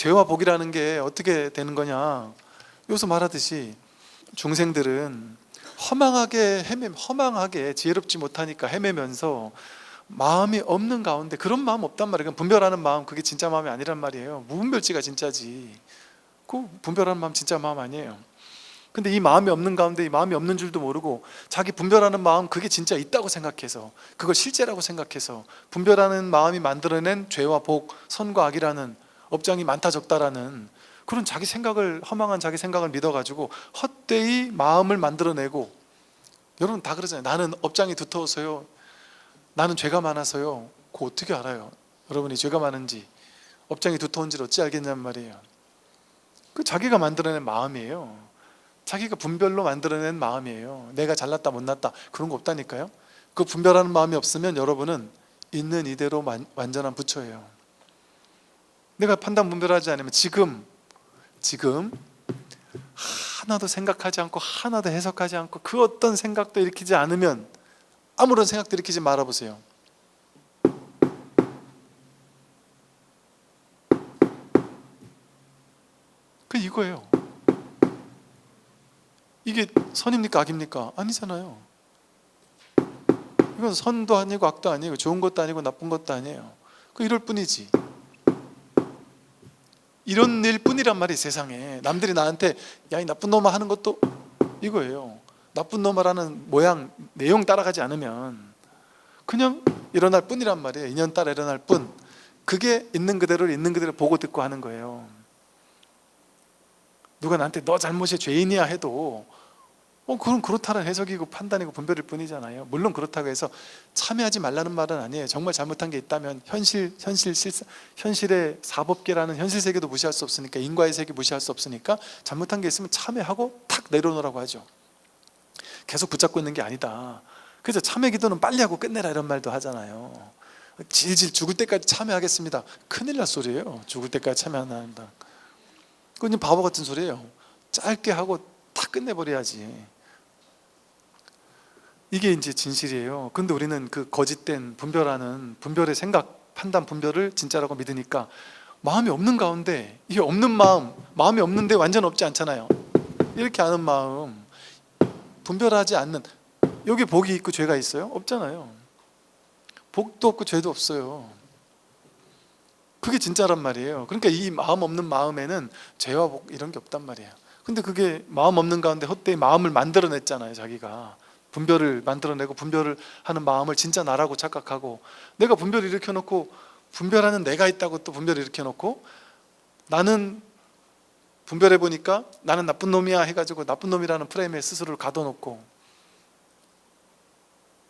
죄와 복이라는 게 어떻게 되는 거냐, 여기서 말하듯이 중생들은 허망하게 지혜롭지 못하니까 헤매면서 마음이 없는 가운데, 그런 마음 없단 말이에요. 분별하는 마음, 그게 진짜 마음이 아니란 말이에요. 무분별지가 진짜지. 그 분별하는 마음 진짜 마음 아니에요. 근데 이 마음이 없는 가운데, 이 마음이 없는 줄도 모르고 자기 분별하는 마음, 그게 진짜 있다고 생각해서, 그걸 실제라고 생각해서 분별하는 마음이 만들어낸 죄와 복, 선과 악이라는 업장이 많다 적다라는 그런 자기 생각을, 허망한 자기 생각을 믿어가지고 헛되이 마음을 만들어내고, 여러분 다 그러잖아요. 나는 업장이 두터워서요, 나는 죄가 많아서요. 그거 어떻게 알아요? 여러분이 죄가 많은지 업장이 두터운지를 어찌 알겠냔 말이에요. 그 자기가 만들어낸 마음이에요. 자기가 분별로 만들어낸 마음이에요. 내가 잘났다 못났다 그런 거 없다니까요. 그 분별하는 마음이 없으면 여러분은 있는 이대로 완전한 부처예요. 내가 판단 분별하지 않으면 지금 하나도 생각하지 않고 하나도 해석하지 않고 그 어떤 생각도 일으키지 않으면, 아무런 생각도 일으키지 말아보세요. 그 이거예요. 이게 선입니까 악입니까? 아니잖아요. 이건 선도 아니고 악도 아니고 좋은 것도 아니고 나쁜 것도 아니에요. 그 이럴 뿐이지. 이런 일 뿐이란 말이 세상에. 남들이 나한테 야 이 나쁜 놈아 하는 것도 이거예요. 나쁜 놈아라는 모양 내용 따라가지 않으면 그냥 일어날 뿐이란 말이에요. 인연 따라 일어날 뿐. 그게 있는 그대로 보고 듣고 하는 거예요. 누가 나한테 너 잘못이 죄인이야 해도 그건 그렇다는 해석이고 판단이고 분별일 뿐이잖아요. 물론 그렇다고 해서 참여하지 말라는 말은 아니에요. 정말 잘못한 게 있다면 현실의 사법계라는 현실 세계도 무시할 수 없으니까, 인과의 세계 무시할 수 없으니까 잘못한 게 있으면 참여하고 탁 내려놓으라고 하죠. 계속 붙잡고 있는 게 아니다. 그래서 참여 기도는 빨리 하고 끝내라 이런 말도 하잖아요. 질질 죽을 때까지 참여하겠습니다. 큰일 날 소리예요. 죽을 때까지 참여 안 한다. 그건 바보 같은 소리예요. 짧게 하고 탁 끝내버려야지. 이게 이제 진실이에요. 근데 우리는 그 거짓된 분별의 생각, 판단 분별을 진짜라고 믿으니까 마음이 없는 가운데, 이게 없는 마음이 없는데 완전 없지 않잖아요. 이렇게 아는 마음, 분별하지 않는, 여기 복이 있고 죄가 있어요? 없잖아요. 복도 없고 죄도 없어요. 그게 진짜란 말이에요. 그러니까 이 마음 없는 마음에는 죄와 복 이런 게 없단 말이에요. 근데 그게 마음 없는 가운데 헛되이 마음을 만들어냈잖아요. 자기가 분별을 만들어내고, 분별을 하는 마음을 진짜 나라고 착각하고, 내가 분별을 일으켜놓고, 분별하는 내가 있다고 또 분별을 일으켜놓고, 나는 분별해보니까 나는 나쁜 놈이야 해가지고 나쁜 놈이라는 프레임에 스스로를 가둬놓고,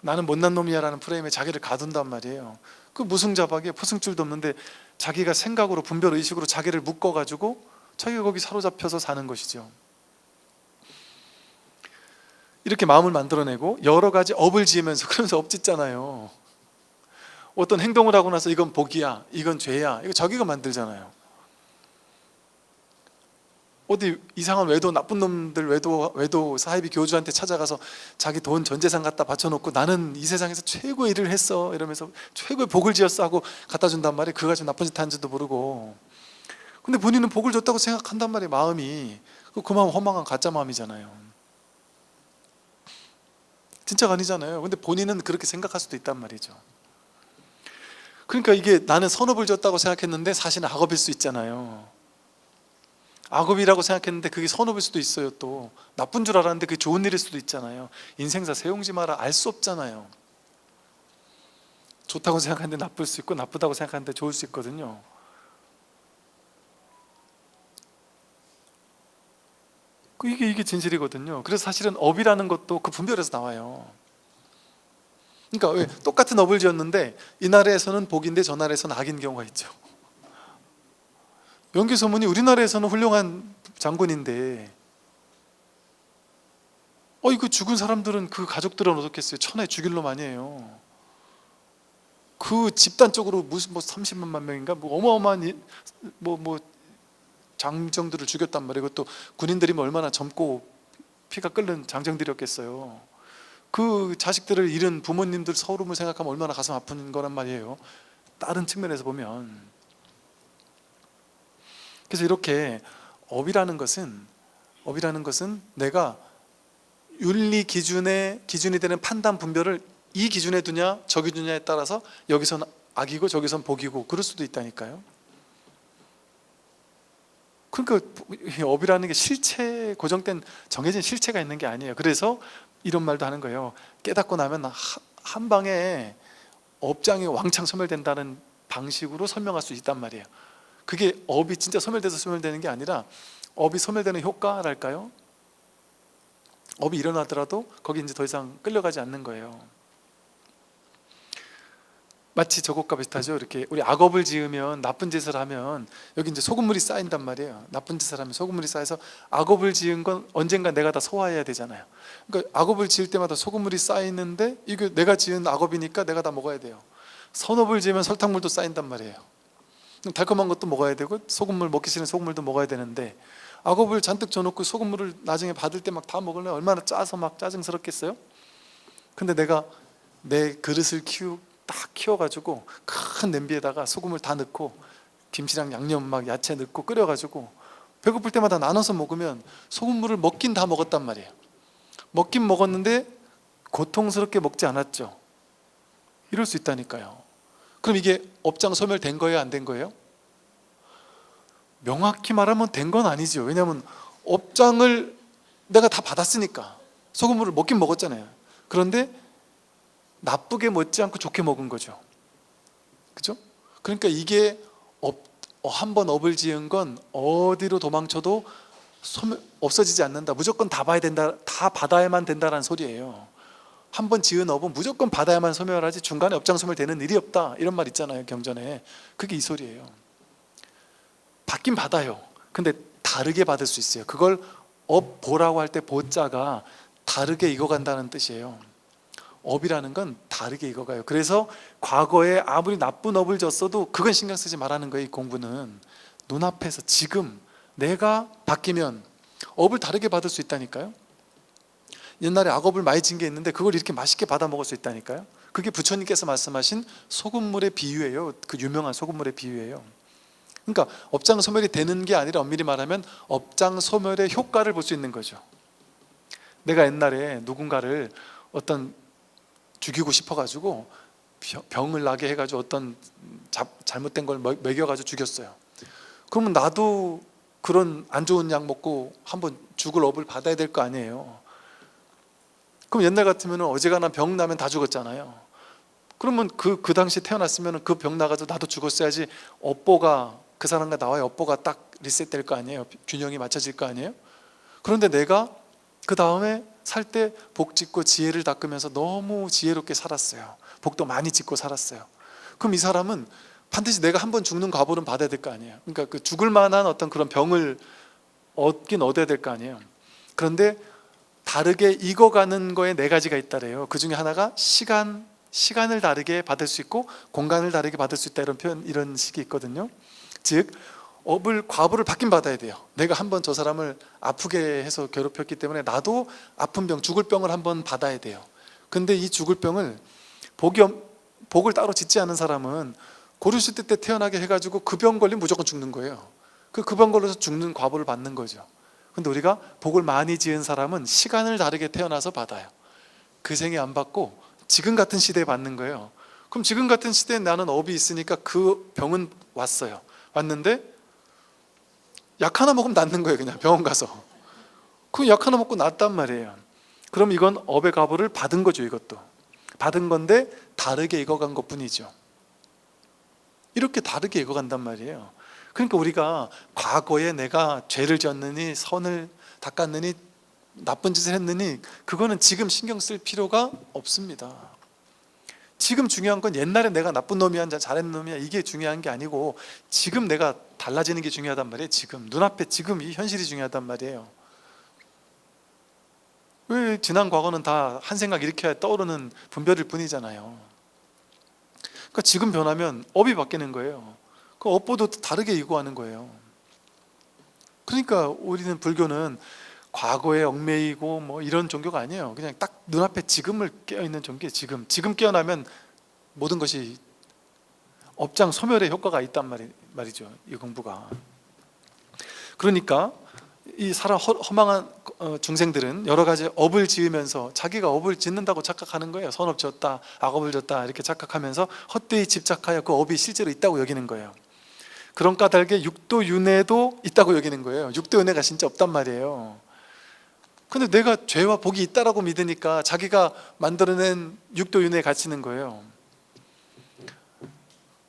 나는 못난 놈이야 라는 프레임에 자기를 가둔단 말이에요. 그 무승잡하게 포승줄도 없는데 자기가 생각으로, 분별의식으로 자기를 묶어가지고 자기가 거기 사로잡혀서 사는 것이죠. 이렇게 마음을 만들어내고 여러 가지 업을 지으면서, 그러면서 업 짓잖아요. 어떤 행동을 하고 나서 이건 복이야, 이건 죄야, 이거 자기가 만들잖아요. 어디 이상한 외도, 나쁜 놈들 외도 사이비 교주한테 찾아가서 자기 돈 전 재산 갖다 바쳐놓고 나는 이 세상에서 최고의 일을 했어 이러면서 최고의 복을 지었어 하고 갖다 준단 말이에요. 그거 가지고 나쁜 짓 하는지도 모르고. 근데 본인은 복을 줬다고 생각한단 말이에요. 마음이. 그 마음 허망한 가짜 마음이잖아요. 진짜가 아니잖아요. 근데 본인은 그렇게 생각할 수도 있단 말이죠. 그러니까 이게 나는 선업을 줬다고 생각했는데 사실은 악업일 수 있잖아요. 악업이라고 생각했는데 그게 선업일 수도 있어요. 또 나쁜 줄 알았는데 그게 좋은 일일 수도 있잖아요. 인생사 세용지 마라. 알 수 없잖아요. 좋다고 생각하는데 나쁠 수 있고, 나쁘다고 생각하는데 좋을 수 있거든요. 이게 진실이거든요. 그래서 사실은 업이라는 것도 그 분별에서 나와요. 그러니까 왜 똑같은 업을 지었는데 이 나라에서는 복인데 저 나라에서는 악인 경우가 있죠. 연개소문이 우리나라에서는 훌륭한 장군인데 이거 죽은 사람들은, 그 가족들은 어떻겠어요? 천하에 죽일 놈 아니에요. 그 집단적으로 무슨 30만 명인가 어마어마한 장정들을 죽였단 말이에요. 그것도 군인들이 얼마나 젊고 피가 끓는 장정들이었겠어요. 그 자식들을 잃은 부모님들 서름을 생각하면 얼마나 가슴 아픈 거란 말이에요. 다른 측면에서 보면. 그래서 이렇게 업이라는 것은 내가 윤리 기준이 되는 판단 분별을 이 기준에 두냐 저 기준에 따라서 여기선 악이고 저기선 복이고 그럴 수도 있다니까요. 그러니까 이 업이라는 게 실체, 고정된 정해진 실체가 있는 게 아니에요. 그래서 이런 말도 하는 거예요. 깨닫고 나면 한 방에 업장이 왕창 소멸된다는 방식으로 설명할 수 있단 말이에요. 그게 업이 진짜 소멸돼서 소멸되는 게 아니라 업이 소멸되는 효과랄까요? 업이 일어나더라도 거기 이제 더 이상 끌려가지 않는 거예요. 마치 저것과 비슷하죠. 이렇게 우리 악업을 지으면, 나쁜 짓을 하면 여기 이제 소금물이 쌓인단 말이에요. 나쁜 짓을 하면 소금물이 쌓여서 악업을 지은 건 언젠가 내가 다 소화해야 되잖아요. 그러니까 악업을 지을 때마다 소금물이 쌓이는데 이게 내가 지은 악업이니까 내가 다 먹어야 돼요. 선업을 지으면 설탕물도 쌓인단 말이에요. 달콤한 것도 먹어야 되고 소금물, 먹기 싫은 소금물도 먹어야 되는데 악업을 잔뜩 줘놓고 소금물을 나중에 받을 때 막 다 먹으려면 얼마나 짜서 막 짜증스럽겠어요? 근데 내가 내 그릇을 딱 키워가지고 큰 냄비에다가 소금을 다 넣고 김치랑 양념 막 야채 넣고 끓여가지고 배고플 때마다 나눠서 먹으면 소금물을 먹긴 다 먹었단 말이에요. 먹긴 먹었는데 고통스럽게 먹지 않았죠. 이럴 수 있다니까요. 그럼 이게 업장 소멸된 거예요? 안 된 거예요? 명확히 말하면 된 건 아니죠. 왜냐하면 업장을 내가 다 받았으니까. 소금물을 먹긴 먹었잖아요. 그런데 나쁘게 먹지 않고 좋게 먹은 거죠. 그죠? 그러니까 이게 한 번 업을 지은 건 어디로 도망쳐도 없어지지 않는다. 무조건 다 봐야 된다, 다 받아야만 된다라는 소리예요. 한 번 지은 업은 무조건 받아야만 소멸하지 중간에 업장 소멸되는 일이 없다, 이런 말 있잖아요, 경전에. 그게 이 소리예요. 받긴 받아요. 근데 다르게 받을 수 있어요. 그걸 업보라고 할 때 보자가 다르게 익어간다는 뜻이에요. 업이라는 건 다르게 익어가요. 그래서 과거에 아무리 나쁜 업을 졌어도 그건 신경 쓰지 말라는 거예요. 이 공부는 눈앞에서 지금 내가 바뀌면 업을 다르게 받을 수 있다니까요. 옛날에 악업을 많이 진 게 있는데 그걸 이렇게 맛있게 받아 먹을 수 있다니까요. 그게 부처님께서 말씀하신 소금물의 비유예요. 그 유명한 소금물의 비유예요. 그러니까 업장 소멸이 되는 게 아니라 엄밀히 말하면 업장 소멸의 효과를 볼 수 있는 거죠. 내가 옛날에 누군가를 죽이고 싶어가지고 병을 나게 해가지고 어떤 잘못된 걸 먹여가지고 죽였어요. 그러면 나도 그런 안 좋은 약 먹고 한번 죽을 업을 받아야 될 거 아니에요. 그럼 옛날 같으면 어지간한 병 나면 다 죽었잖아요. 그러면 그 당시 태어났으면 그 병 나가지고 나도 죽었어야지 업보가 그 사람과 나와의 업보가 딱 리셋될 거 아니에요. 균형이 맞춰질 거 아니에요. 그런데 내가 그 다음에 살 때 복 짓고 지혜를 닦으면서 너무 지혜롭게 살았어요. 복도 많이 짓고 살았어요. 그럼 이 사람은 반드시 내가 한번 죽는 과보는 받아야 될 거 아니에요. 그러니까 그 죽을 만한 어떤 그런 병을 얻긴 얻어야 될 거 아니에요. 그런데 다르게 익어가는 거에 네 가지가 있다래요. 그 중에 하나가 시간을 다르게 받을 수 있고 공간을 다르게 받을 수 있다, 이런 표현, 이런 식이 있거든요. 즉 과보를 받긴 받아야 돼요. 내가 한번 저 사람을 아프게 해서 괴롭혔기 때문에 나도 아픈 병, 죽을 병을 한번 받아야 돼요. 근데 이 죽을 병을 복을 따로 짓지 않은 사람은 고려시대 때 태어나게 해가지고 그 병 걸리면 무조건 죽는 거예요. 그 병 걸려서 죽는 과보를 받는 거죠. 근데 우리가 복을 많이 지은 사람은 시간을 다르게 태어나서 받아요. 그 생에 안 받고 지금 같은 시대에 받는 거예요. 그럼 지금 같은 시대에 나는 업이 있으니까 그 병은 왔는데 약 하나 먹으면 낫는 거예요. 그냥 병원 가서 그 약 하나 먹고 낫단 말이에요. 그럼 이건 업의 과보를 받은 거죠. 이것도 받은 건데 다르게 익어간 것 뿐이죠. 이렇게 다르게 익어간단 말이에요. 그러니까 우리가 과거에 내가 죄를 지었느니 선을 닦았느니 나쁜 짓을 했느니 그거는 지금 신경 쓸 필요가 없습니다. 지금 중요한 건 옛날에 내가 나쁜 놈이야 잘했는 놈이야 이게 중요한 게 아니고 지금 내가 달라지는 게 중요하단 말이에요. 지금 눈앞에 지금 이 현실이 중요하단 말이에요. 왜 지난 과거는 다 한 생각 일으켜야 떠오르는 분별일 뿐이잖아요. 그러니까 지금 변하면 업이 바뀌는 거예요. 그 업보도 다르게 이구하는 거예요. 그러니까 우리는 불교는 과거에 얽매이고 뭐 이런 종교가 아니에요. 그냥 딱 눈앞에 지금을 깨어있는 종교예요. 지금 깨어나면 모든 것이 업장 소멸의 효과가 있단 말이죠. 이 공부가. 그러니까 이 사람 허망한 중생들은 여러 가지 업을 지으면서 자기가 업을 짓는다고 착각하는 거예요. 선업 지었다, 악업을 졌다 이렇게 착각하면서 헛되이 집착하여 그 업이 실제로 있다고 여기는 거예요. 그런 까닭에 육도윤회도 있다고 여기는 거예요. 육도윤회가 진짜 없단 말이에요. 근데 내가 죄와 복이 있다라고 믿으니까 자기가 만들어낸 육도윤회에 갇히는 거예요.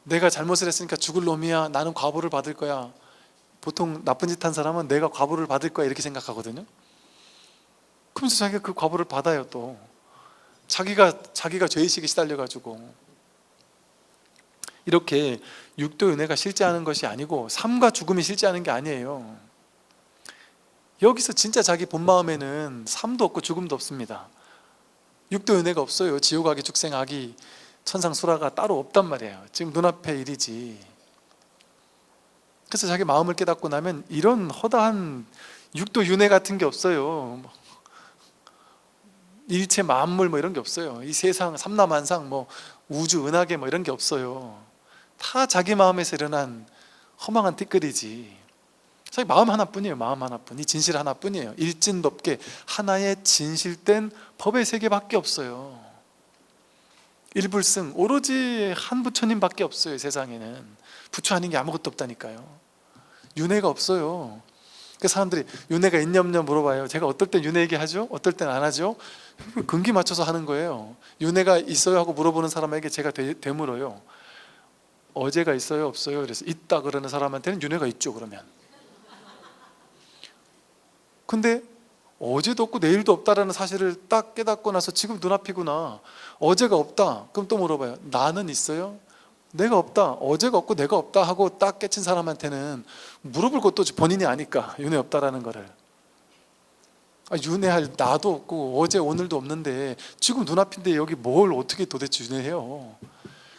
내가 잘못을 했으니까 죽을 놈이야, 나는 과보를 받을 거야. 보통 나쁜 짓 한 사람은 내가 과보를 받을 거야 이렇게 생각하거든요. 그러면서 자기가 그 과보를 받아요. 또 자기가 죄의식에 시달려가지고. 이렇게 육도윤회가 실제하는 것이 아니고 삶과 죽음이 실제하는 게 아니에요. 여기서 진짜 자기 본마음에는 삶도 없고 죽음도 없습니다. 육도윤회가 없어요. 지옥아기, 축생아기, 천상수라가 따로 없단 말이에요. 지금 눈앞의 일이지. 그래서 자기 마음을 깨닫고 나면 이런 허다한 육도윤회 같은 게 없어요. 일체 만물 뭐 이런 게 없어요. 이 세상 삼라만상 뭐 우주 은하계 뭐 이런 게 없어요. 다 자기 마음에서 일어난 허망한 티끌이지. 자기 마음 하나뿐이에요. 마음 하나뿐. 이 진실 하나뿐이에요. 일진롭게 하나의 진실된 법의 세계밖에 없어요. 일불승 오로지 한 부처님밖에 없어요. 세상에는 부처 아닌 게 아무것도 없다니까요. 윤회가 없어요. 그 사람들이 윤회가 있냐 없냐 물어봐요. 제가 어떨 땐 윤회 얘기하죠, 어떨 땐 안 하죠. 근기 맞춰서 하는 거예요. 윤회가 있어요 하고 물어보는 사람에게 제가 되물어요. 어제가 있어요 없어요? 그래서 있다 그러는 사람한테는 윤회가 있죠. 그러면 근데 어제도 없고 내일도 없다라는 사실을 딱 깨닫고 나서 지금 눈앞이구나, 어제가 없다. 그럼 또 물어봐요. 나는 있어요? 내가 없다. 어제가 없고 내가 없다 하고 딱 깨친 사람한테는 물어볼 것도 본인이 아니까 윤회 없다라는 거를. 윤회할 나도 없고 어제 오늘도 없는데 지금 눈앞인데 여기 뭘 어떻게 도대체 윤회해요.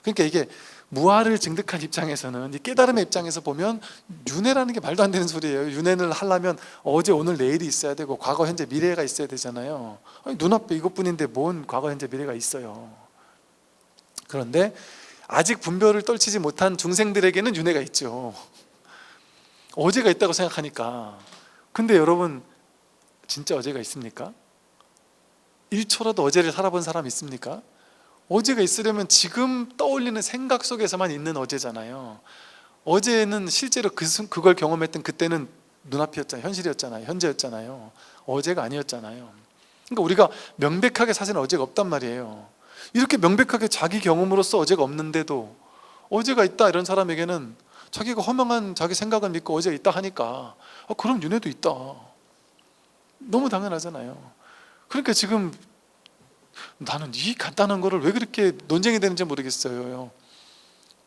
그러니까 이게 무아를 증득한 입장에서는, 이 깨달음의 입장에서 보면 윤회라는 게 말도 안 되는 소리예요. 윤회를 하려면 어제 오늘 내일이 있어야 되고 과거 현재 미래가 있어야 되잖아요. 눈앞에 이것뿐인데 뭔 과거 현재 미래가 있어요. 그런데 아직 분별을 떨치지 못한 중생들에게는 윤회가 있죠. 어제가 있다고 생각하니까. 근데 여러분 진짜 어제가 있습니까? 1초라도 어제를 살아본 사람 있습니까? 어제가 있으려면 지금 떠올리는 생각 속에서만 있는 어제잖아요. 어제는 실제로 그걸 경험했던 그때는 눈앞이었잖아요. 현실이었잖아요. 현재였잖아요. 어제가 아니었잖아요. 그러니까 우리가 명백하게 사실은 어제가 없단 말이에요. 이렇게 명백하게 자기 경험으로서 어제가 없는데도 어제가 있다 이런 사람에게는 자기가 허망한 자기 생각을 믿고 어제가 있다 하니까 그럼 윤회도 있다. 너무 당연하잖아요. 그러니까 지금 나는 이 간단한 거를 왜 그렇게 논쟁이 되는지 모르겠어요.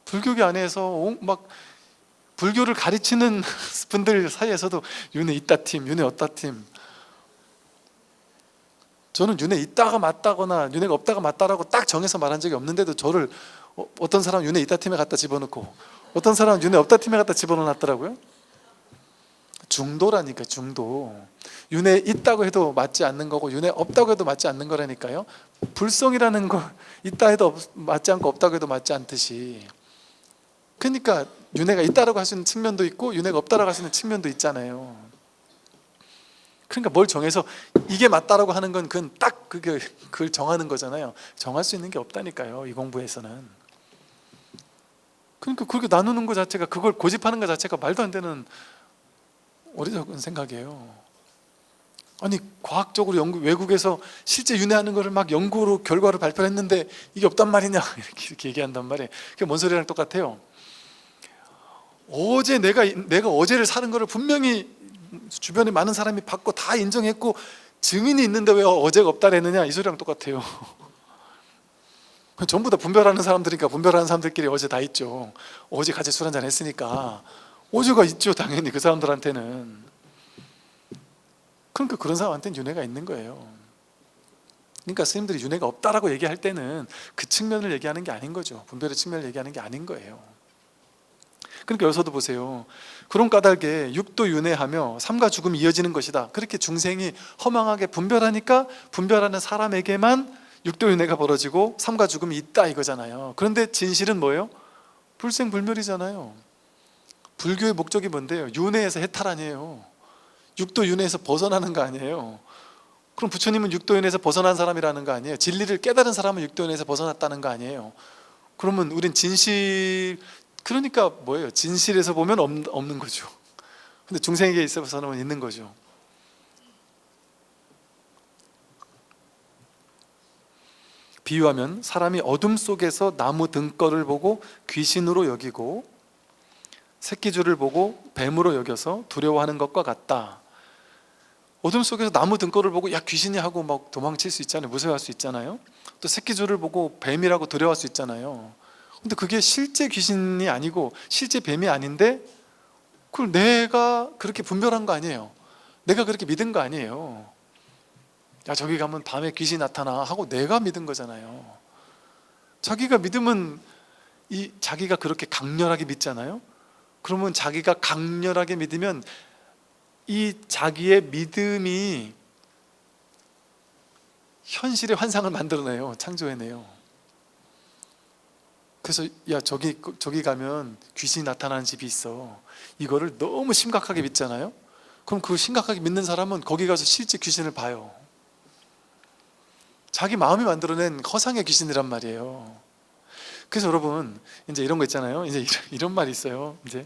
불교계 안에서 막 불교를 가르치는 분들 사이에서도 윤회 있다 팀, 윤회 없다 팀. 저는 윤회 있다가 맞다거나 윤회가 없다가 맞다라고 딱 정해서 말한 적이 없는데도 저를 어떤 사람은 윤회 있다 팀에 갖다 집어넣고 어떤 사람은 윤회 없다 팀에 갖다 집어넣었더라고요. 중도라니까, 중도. 윤회 있다고 해도 맞지 않는 거고 윤회 없다고 해도 맞지 않는 거라니까요. 불성이라는 거 있다 해도 맞지 않고 없다고 해도 맞지 않듯이. 그러니까 윤회가 있다라고 할 수 있는 측면도 있고 윤회가 없다라고 할 수 있는 측면도 있잖아요. 그러니까 뭘 정해서 이게 맞다라고 하는 건 그건 딱 그걸 정하는 거잖아요. 정할 수 있는 게 없다니까요, 이 공부에서는. 그러니까 그렇게 나누는 것 자체가, 그걸 고집하는 것 자체가 말도 안 되는 어리석은 생각이에요. 아니 과학적으로 외국에서 실제 윤회하는 거를 막 연구로 결과를 발표했는데 이게 없단 말이냐 이렇게 얘기한단 말이에요. 그게 뭔 소리랑 똑같아요. 어제 내가 어제를 사는 거를 분명히 주변에 많은 사람이 봤고 다 인정했고 증인이 있는데 왜 어제가 없다 그랬느냐, 이 소리랑 똑같아요. 전부 다 분별하는 사람들이니까 분별하는 사람들끼리 어제 다 있죠. 어제 같이 술 한잔 했으니까 어제가 있죠, 당연히 그 사람들한테는. 그러니까 그런 사람한테는 윤회가 있는 거예요. 그러니까 스님들이 윤회가 없다라고 얘기할 때는 그 측면을 얘기하는 게 아닌 거죠. 분별의 측면을 얘기하는 게 아닌 거예요. 그러니까 여기서도 보세요. 그런 까닭에 육도 윤회하며 삶과 죽음이 이어지는 것이다. 그렇게 중생이 허망하게 분별하니까 분별하는 사람에게만 육도 윤회가 벌어지고 삶과 죽음이 있다 이거잖아요. 그런데 진실은 뭐예요? 불생불멸이잖아요. 불교의 목적이 뭔데요? 윤회에서 해탈 아니에요. 육도 윤회에서 벗어나는 거 아니에요. 그럼 부처님은 육도윤회에서 벗어난 사람이라는 거 아니에요? 진리를 깨달은 사람은 육도윤회에서 벗어났다는 거 아니에요? 그러면 우린 진실, 그러니까 뭐예요? 진실에서 보면 없는 거죠. 근데 중생에게 있어서는 있는 거죠. 비유하면 사람이 어둠 속에서 나무 등걸을 보고 귀신으로 여기고 새끼줄을 보고 뱀으로 여겨서 두려워하는 것과 같다. 어둠 속에서 나무 등걸을 보고 야 귀신이 하고 막 도망칠 수 있잖아요. 무서워할 수 있잖아요. 또 새끼줄을 보고 뱀이라고 두려워할 수 있잖아요. 근데 그게 실제 귀신이 아니고 실제 뱀이 아닌데 그걸 내가 그렇게 분별한 거 아니에요. 내가 그렇게 믿은 거 아니에요. 야 저기 가면 밤에 귀신이 나타나 하고 내가 믿은 거잖아요. 자기가 믿으면 자기가 그렇게 강렬하게 믿잖아요. 그러면 자기가 강렬하게 믿으면 이 자기의 믿음이 현실의 환상을 만들어내요. 창조해내요. 그래서 야 저기 가면 귀신이 나타나는 집이 있어. 이거를 너무 심각하게 믿잖아요. 그럼 그 심각하게 믿는 사람은 거기 가서 실제 귀신을 봐요. 자기 마음이 만들어낸 허상의 귀신이란 말이에요. 그래서 여러분 이제 이런 거 있잖아요. 이제 이런 말이 있어요. 이제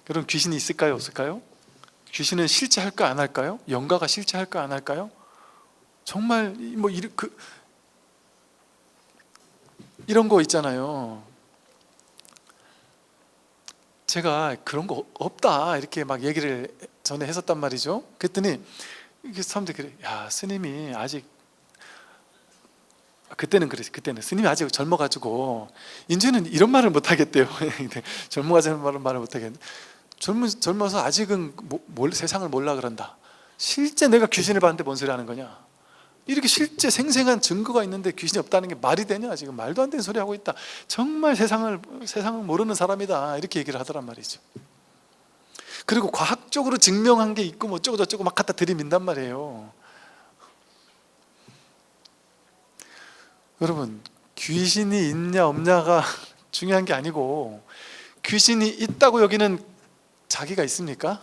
여러분 귀신이 있을까요, 없을까요? 귀신은 실제할까 안 할까요? 영가가 실제할까 안 할까요? 정말 뭐 이런 거 있잖아요. 제가 그런 거 없다 이렇게 막 얘기를 전에 했었단 말이죠. 그랬더니 이게 사람들이 그래. 야 스님이 아직 그때는 그랬어요. 그때는 스님이 아직 젊어가지고 이제는 이런 말을 못 하겠대요. 젊어가지고 말을 못 하겠는데 젊어서 아직은 세상을 몰라 그런다. 실제 내가 귀신을 봤는데 뭔 소리 하는 거냐? 이렇게 실제 생생한 증거가 있는데 귀신이 없다는 게 말이 되냐? 지금 말도 안 되는 소리 하고 있다. 정말 세상을 모르는 사람이다. 이렇게 얘기를 하더란 말이죠. 그리고 과학적으로 증명한 게 있고 뭐 어쩌고 저쩌고 막 갖다 들이민단 말이에요. 여러분 귀신이 있냐 없냐가 중요한 게 아니고 귀신이 있다고 여기는 자기가 있습니까?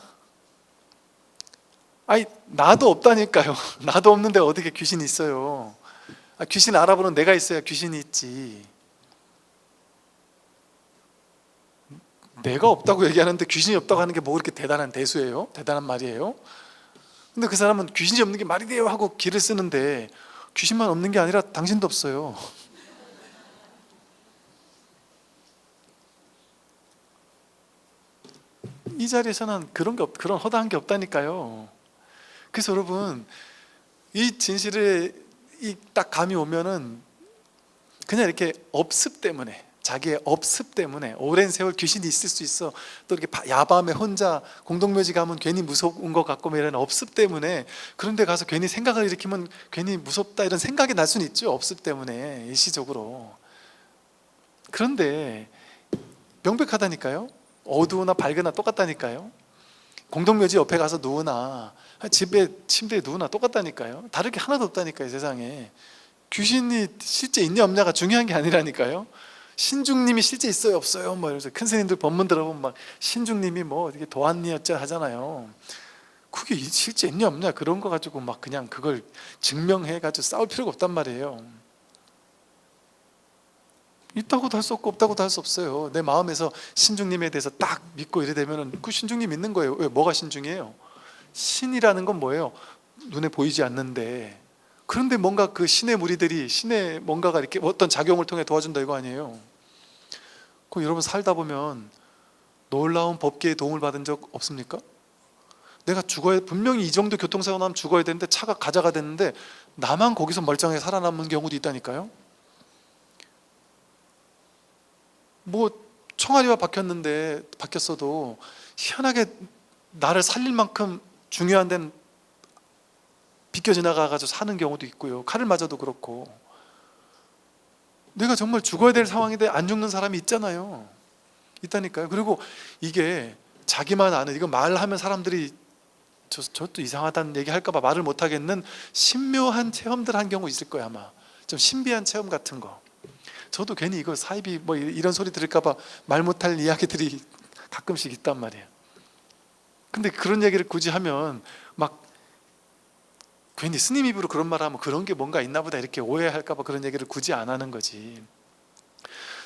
아니 나도 없다니까요. 나도 없는데 어떻게 귀신이 있어요? 귀신 알아보는 내가 있어야 귀신이 있지. 내가 없다고 얘기하는데 귀신이 없다고 하는 게 뭐 그렇게 대단한 대수예요? 대단한 말이에요? 근데 그 사람은 귀신이 없는 게 말이 돼요 하고 기를 쓰는데 귀신만 없는 게 아니라 당신도 없어요. 이 자리에서는 그런 허다한 게 없다니까요. 그래서 여러분 이 진실에 딱 감이 오면은 그냥 이렇게 업습 때문에 자기의 업습 때문에 오랜 세월 귀신이 있을 수 있어. 또 이렇게 야밤에 혼자 공동묘지 가면 괜히 무서운 것 같고 이런 업습 때문에 그런 데 가서 괜히 생각을 일으키면 괜히 무섭다 이런 생각이 날 수는 있죠. 업습 때문에 일시적으로. 그런데 명백하다니까요. 어두우나 밝으나 똑같다니까요. 공동묘지 옆에 가서 누우나 집에 침대에 누우나 똑같다니까요. 다를 게 하나도 없다니까요. 세상에 귀신이 실제 있냐 없냐가 중요한 게 아니라니까요. 신중님이 실제 있어요 없어요 뭐 이러면서 큰 스님들 법문 들어보면 막 신중님이 뭐 이게 도안니였죠 하잖아요. 그게 실제 있냐 없냐 그런 거 가지고 막 그냥 그걸 증명해 가지고 싸울 필요가 없단 말이에요. 있다고도 할 수 없고 없다고도 할 수 없어요. 내 마음에서 신중님에 대해서 딱 믿고 이래 되면은 그 신중님 믿는 거예요. 왜? 뭐가 신중이에요? 신이라는 건 뭐예요? 눈에 보이지 않는데 그런데 뭔가 그 신의 무리들이 신의 뭔가가 이렇게 어떤 작용을 통해 도와준다 이거 아니에요? 그럼 여러분 살다 보면 놀라운 법계의 도움을 받은 적 없습니까? 내가 분명히 이 정도 교통사고 나면 죽어야 되는데 차가 가자가 됐는데 나만 거기서 멀쩡하게 살아남은 경우도 있다니까요. 뭐 총알이와 박혔어도 희한하게 나를 살릴 만큼 중요한 데는 비껴 지나가가지고 사는 경우도 있고요. 칼을 맞아도 그렇고 내가 정말 죽어야 될 상황인데 안 죽는 사람이 있잖아요. 있다니까요. 그리고 이게 자기만 아는 이거 말하면 사람들이 저도 이상하다는 얘기 할까봐 말을 못하겠는 신묘한 체험들 한 경우 있을 거예요. 아마 좀 신비한 체험 같은 거. 저도 괜히 이거 사이비 뭐 이런 소리 들을까봐 말 못할 이야기들이 가끔씩 있단 말이에요. 근데 그런 얘기를 굳이 하면 막 괜히 스님 입으로 그런 말 하면 그런 게 뭔가 있나 보다 이렇게 오해할까 봐 그런 얘기를 굳이 안 하는 거지.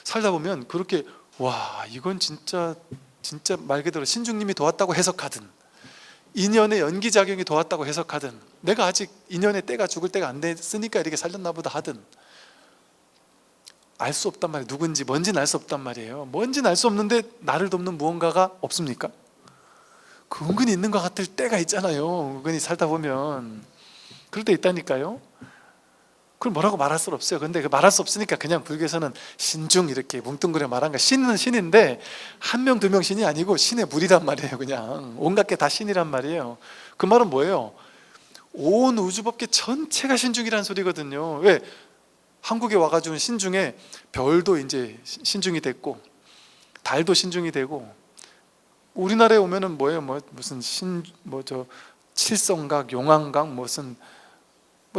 살다 보면 그렇게 와 이건 진짜 말 그대로 신중님이 도왔다고 해석하든 인연의 연기작용이 도왔다고 해석하든 내가 아직 인연의 때가 죽을 때가 안 됐으니까 이렇게 살렸나 보다 하든 알 수 없단 말이에요. 누군지 뭔지는 알 수 없단 말이에요. 뭔지는 알 수 없는데 나를 돕는 무언가가 없습니까? 그 은근히 있는 것 같을 때가 있잖아요. 은근히 살다 보면 그럴 때 있다니까요. 그걸 뭐라고 말할 수 없어요. 근데 그 말할 수 없으니까 그냥 불교에서는 신중 이렇게 뭉뚱그려 말한 거야. 신은 신인데 한 명 두 명 신이 아니고 신의 무리란 말이에요. 그냥 온갖 게 다 신이란 말이에요. 그 말은 뭐예요? 온 우주법계 전체가 신중이라는 소리거든요. 왜? 한국에 와가지고 신중에 별도 이제 신중이 됐고 달도 신중이 되고 우리나라에 오면은 뭐예요? 무슨 칠성각, 용왕각 무슨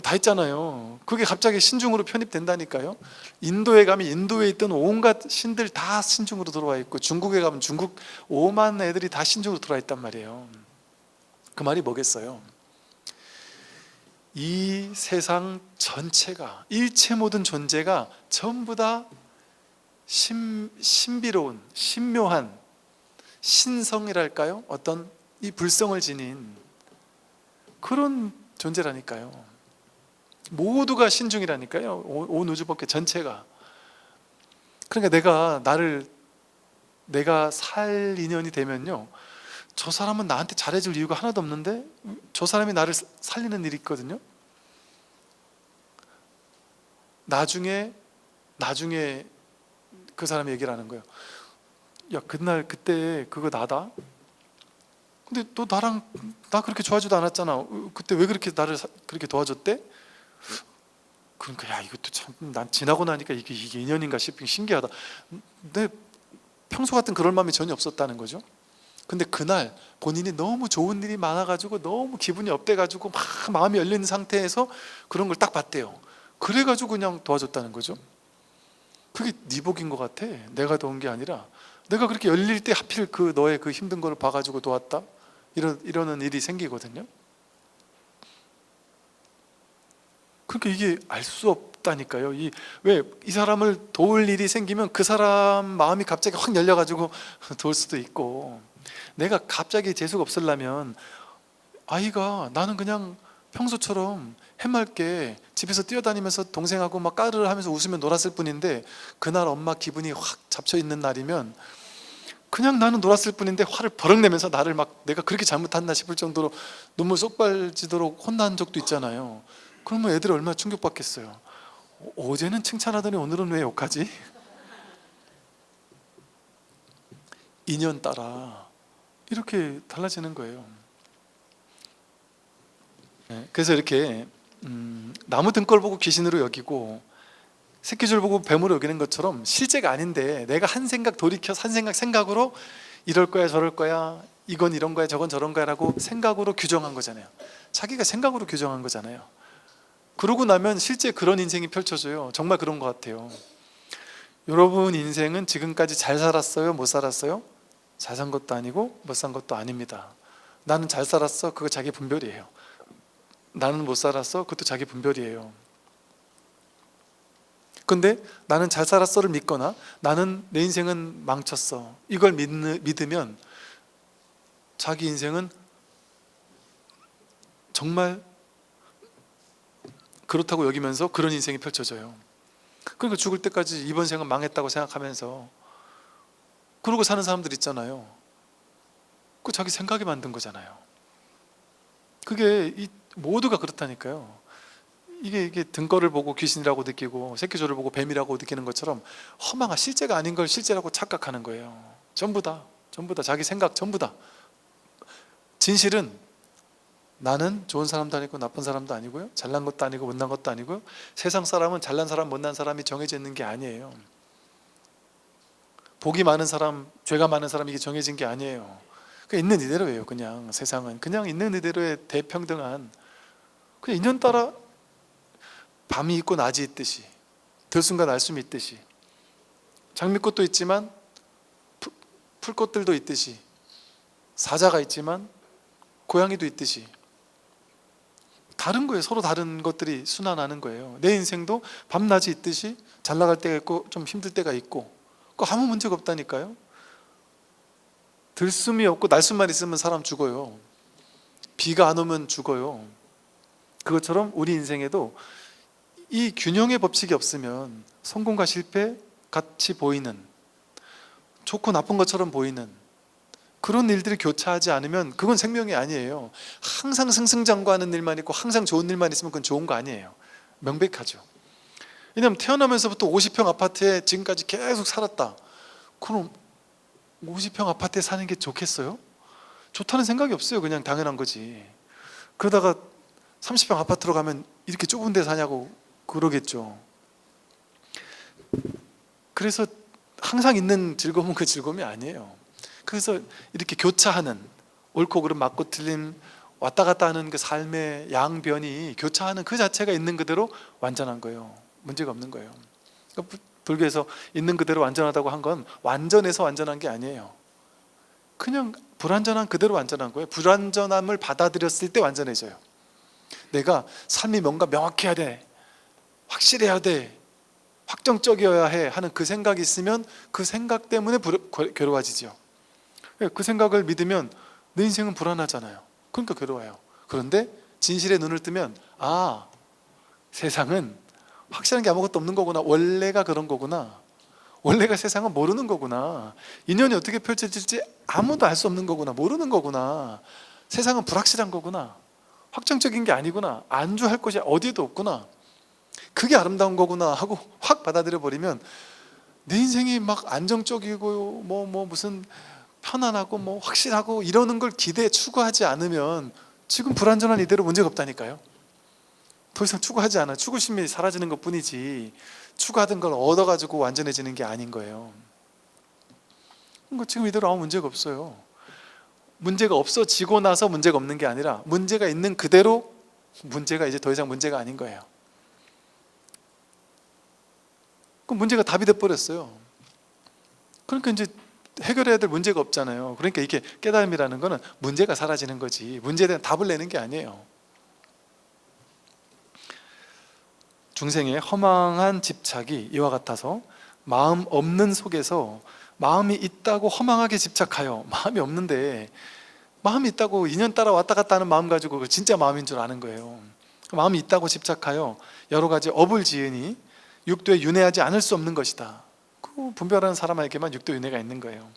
다 있잖아요. 그게 갑자기 신중으로 편입된다니까요. 인도에 가면 인도에 있던 온갖 신들 다 신중으로 들어와 있고 중국에 가면 중국 오만 애들이 다 신중으로 들어와 있단 말이에요. 그 말이 뭐겠어요? 이 세상 전체가 일체 모든 존재가 전부 다 신비로운 신묘한 신성이랄까요? 어떤 이 불성을 지닌 그런 존재라니까요. 모두가 신중이라니까요. 온 우주법계 전체가. 그러니까 내가 살 인연이 되면요, 저 사람은 나한테 잘해줄 이유가 하나도 없는데 저 사람이 나를 살리는 일이 있거든요. 나중에 그 사람이 얘기를 하는 거예요. 야, 그때 그거 나다? 근데 너 나 그렇게 좋아하지도 않았잖아. 그때 왜 그렇게 나를 그렇게 도와줬대? 그러니까 야, 이것도 참 난 지나고 나니까 이게 인연인가 싶은 신기하다. 근데 평소 같은 그럴 마음이 전혀 없었다는 거죠. 근데 그날 본인이 너무 좋은 일이 많아가지고 너무 기분이 업돼가지고 막 마음이 열린 상태에서 그런 걸 딱 봤대요. 그래가지고 그냥 도와줬다는 거죠. 그게 네 복인 것 같아. 내가 도운 게 아니라 내가 그렇게 열릴 때 하필 그 너의 그 힘든 걸 봐가지고 도왔다. 이러는 일이 생기거든요. 그러니까 이게 알 수 없다니까요. 왜 이 사람을 도울 일이 생기면 그 사람 마음이 갑자기 확 열려가지고 도울 수도 있고, 내가 갑자기 재수가 없으려면 아이가 나는 그냥 평소처럼 해맑게 집에서 뛰어다니면서 동생하고 막 까르르 하면서 웃으며 놀았을 뿐인데 그날 엄마 기분이 확 잡혀 있는 날이면 그냥 나는 놀았을 뿐인데 화를 버럭 내면서 나를 막 내가 그렇게 잘못했나 싶을 정도로 눈물 쏙 빠지도록 혼난 적도 있잖아요. 그러면 애들이 얼마나 충격받겠어요. 어제는 칭찬하더니 오늘은 왜 욕하지? 인연 따라 이렇게 달라지는 거예요. 그래서 이렇게 나무 등골 보고 귀신으로 여기고 새끼줄 보고 뱀으로 여기는 것처럼 실제가 아닌데 내가 한 생각 돌이켜 한 생각으로 이럴 거야 저럴 거야 이건 이런 거야 저건 저런 거야 라고 생각으로 규정한 거잖아요. 자기가 생각으로 규정한 거잖아요. 그러고 나면 실제 그런 인생이 펼쳐져요. 정말 그런 것 같아요. 여러분 인생은 지금까지 잘 살았어요? 못 살았어요? 잘 산 것도 아니고 못 산 것도 아닙니다. 나는 잘 살았어? 그거 자기 분별이에요. 나는 못 살았어? 그것도 자기 분별이에요. 근데 나는 잘 살았어를 믿거나 나는 내 인생은 망쳤어 이걸 믿으면 자기 인생은 정말 그렇다고 여기면서 그런 인생이 펼쳐져요. 그러니까 죽을 때까지 이번 생은 망했다고 생각하면서 그러고 사는 사람들 있잖아요. 그 자기 생각이 만든 거잖아요. 그게 모두가 그렇다니까요. 이게 등거를 보고 귀신이라고 느끼고 새끼줄을 보고 뱀이라고 느끼는 것처럼 허망한 실제가 아닌 걸 실제라고 착각하는 거예요. 전부 다 자기 생각 전부 다. 진실은 나는 좋은 사람도 아니고 나쁜 사람도 아니고요, 잘난 것도 아니고 못난 것도 아니고요, 세상 사람은 잘난 사람 못난 사람이 정해져 있는 게 아니에요. 복이 많은 사람 죄가 많은 사람 이게 정해진 게 아니에요. 그냥 있는 이대로예요. 그냥 세상은 그냥 있는 이대로의 대평등한, 그냥 인연 따라 밤이 있고 낮이 있듯이 들숨과 날숨이 있듯이 장미꽃도 있지만 풀꽃들도 있듯이, 사자가 있지만 고양이도 있듯이 다른 거예요. 서로 다른 것들이 순환하는 거예요. 내 인생도 밤낮이 있듯이 잘 나갈 때가 있고 좀 힘들 때가 있고, 그거 아무 문제가 없다니까요. 들숨이 없고 날숨만 있으면 사람 죽어요. 비가 안 오면 죽어요. 그것처럼 우리 인생에도 이 균형의 법칙이 없으면 성공과 실패 같이 보이는, 좋고 나쁜 것처럼 보이는 그런 일들이 교차하지 않으면 그건 생명이 아니에요. 항상 승승장구하는 일만 있고 항상 좋은 일만 있으면 그건 좋은 거 아니에요. 명백하죠. 왜냐하면 태어나면서부터 50평 아파트에 지금까지 계속 살았다. 그럼 50평 아파트에 사는 게 좋겠어요? 좋다는 생각이 없어요. 그냥 당연한 거지. 그러다가 30평 아파트로 가면 이렇게 좁은 데 사냐고 그러겠죠. 그래서 항상 있는 즐거움은 그 즐거움이 아니에요. 그래서 이렇게 교차하는, 옳고 그름 맞고 틀림 왔다 갔다 하는 그 삶의 양변이 교차하는 그 자체가 있는 그대로 완전한 거예요. 문제가 없는 거예요. 그러니까 불교에서 있는 그대로 완전하다고 한 건 완전해서 완전한 게 아니에요. 그냥 불완전한 그대로 완전한 거예요. 불완전함을 받아들였을 때 완전해져요. 내가 삶이 뭔가 명확해야 돼, 확실해야 돼, 확정적이어야 해 하는 그 생각이 있으면 그 생각 때문에 괴로워지죠. 그 생각을 믿으면 내 인생은 불안하잖아요. 그러니까 괴로워요. 그런데 진실의 눈을 뜨면 아, 세상은 확실한 게 아무것도 없는 거구나. 원래가 그런 거구나. 원래가 세상은 모르는 거구나. 인연이 어떻게 펼쳐질지 아무도 알 수 없는 거구나. 모르는 거구나. 세상은 불확실한 거구나. 확정적인 게 아니구나. 안주할 것이 어디에도 없구나. 그게 아름다운 거구나 하고 확 받아들여 버리면 내 인생이 막 안정적이고 무슨 편안하고 확실하고 이러는 걸 기대에 추구하지 않으면 지금 불완전한 이대로 문제가 없다니까요. 더 이상 추구하지 않아. 추구심이 사라지는 것 뿐이지 추구하던 걸 얻어가지고 완전해지는 게 아닌 거예요. 지금 이대로 아무 문제가 없어요. 문제가 없어지고 나서 문제가 없는 게 아니라 문제가 있는 그대로 문제가 이제 더 이상 문제가 아닌 거예요. 그럼 문제가 답이 돼버렸어요. 그러니까 이제 해결해야 될 문제가 없잖아요. 그러니까 이게 깨달음이라는 거는 문제가 사라지는 거지 문제에 대한 답을 내는 게 아니에요. 중생의 허망한 집착이 이와 같아서 마음 없는 속에서 마음이 있다고 허망하게 집착하여, 마음이 없는데 마음이 있다고 인연 따라 왔다 갔다 하는 마음 가지고 그 진짜 마음인 줄 아는 거예요. 마음이 있다고 집착하여 여러 가지 업을 지으니 육도에 윤회하지 않을 수 없는 것이다. 그 분별하는 사람에게만 육도 윤회가 있는 거예요.